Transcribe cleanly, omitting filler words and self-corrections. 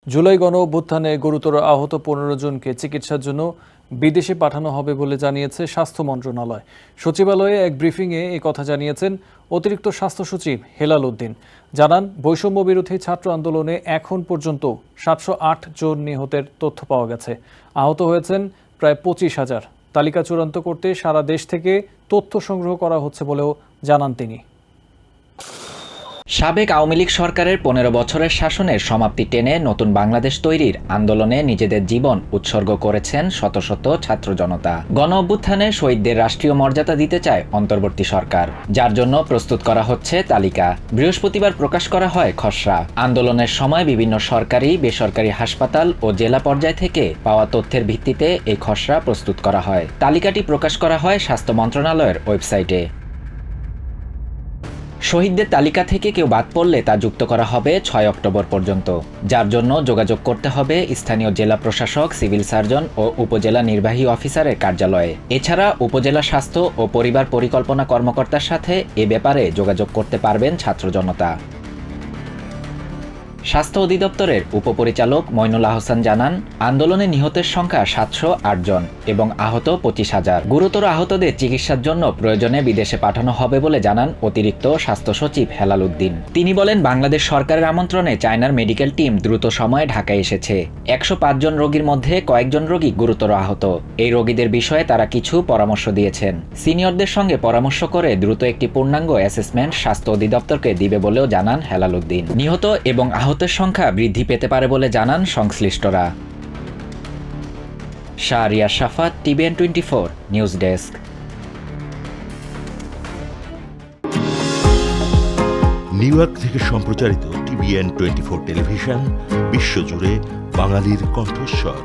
জুলাই গণঅভ্যুত্থানে গুরুতর আহত ১৫ জনকে চিকিৎসার জন্য বিদেশে পাঠানো হবে বলে জানিয়েছে স্বাস্থ্য মন্ত্রণালয়। সচিবালয়ে এক ব্রিফিংয়ে এই কথা জানিয়েছেন অতিরিক্ত স্বাস্থ্য সচিব হেলাল উদ্দিন। জানান, বৈষম্য বিরোধী ছাত্র আন্দোলনে এখন পর্যন্ত ৭০৮ জন নিহতের তথ্য পাওয়া গেছে। আহত হয়েছেন প্রায় ২৫,০০০। তালিকা চূড়ান্ত করতে সারা দেশ থেকে তথ্য সংগ্রহ করা হচ্ছে বলেও জানান তিনি। সাবেক আওয়ামী লীগ সরকারের ১৫ বছরের শাসনের সমাপ্তি টেনে নতুন বাংলাদেশ তৈরির আন্দোলনে নিজেদের জীবন উৎসর্গ করেছেন শত শত ছাত্র জনতা। গণ অভ্যুত্থানে শহীদদের রাষ্ট্রীয় মর্যাদা দিতে চায় অন্তর্বর্তী সরকার, যার জন্য প্রস্তুত করা হচ্ছে তালিকা। বৃহস্পতিবার প্রকাশ করা হয় খসড়া। আন্দোলনের সময় বিভিন্ন সরকারি বেসরকারি হাসপাতাল ও জেলা পর্যায় থেকে পাওয়া তথ্যের ভিত্তিতে এই খসড়া প্রস্তুত করা হয়। তালিকাটি প্রকাশ করা হয় স্বাস্থ্য মন্ত্রণালয়ের ওয়েবসাইটে। শহীদদের তালিকা থেকে কেউ বাদ পড়লে তা যুক্ত করা হবে ৬ অক্টোবর পর্যন্ত, যার জন্য যোগাযোগ করতে হবে স্থানীয় জেলা প্রশাসক, সিভিল সার্জন ও উপজেলা নির্বাহী অফিসারের কার্যালয়ে। এছাড়া উপজেলা স্বাস্থ্য ও পরিবার পরিকল্পনা কর্মকর্তার সাথে এ ব্যাপারে যোগাযোগ করতে পারবেন ছাত্র জনতা। স্বাস্থ্য অধিদপ্তরের উপপরিচালক মইনুল আহসান জানান, আন্দোলনে নিহতের সংখ্যা ৭০৮ জন এবং আহত ২৫,০০০। গুরুতর আহতদের চিকিৎসার জন্য প্রয়োজনে বিদেশে পাঠানো হবে বলে জানান অতিরিক্ত স্বাস্থ্য সচিব হেলাল উদ্দিন। তিনি বলেন, বাংলাদেশ সরকারের আমন্ত্রণে চায়নার মেডিকেল টিম দ্রুত সময়ে ঢাকায় এসেছে। ১০৫ জন রোগীর মধ্যে কয়েকজন রোগী গুরুতর আহত। এই রোগীদের বিষয়ে তারা কিছু পরামর্শ দিয়েছেন। সিনিয়রদের সঙ্গে পরামর্শ করে দ্রুত একটি পূর্ণাঙ্গ অ্যাসেসমেন্ট স্বাস্থ্য অধিদপ্তরকে দিবে বলেও জানান হেলাল উদ্দিন। নিহত এবং আহতের সংখ্যা বৃদ্ধি পেতে পারে বলে জানান সংশ্লিষ্টরা। শাহরিয়ার শাফাত, TVN 24 news desk. New York থেকে সম্প্রচারিত TVN 24 টেলিভিশন বিশ্বজুড়ে বাঙালির কণ্ঠস্বর।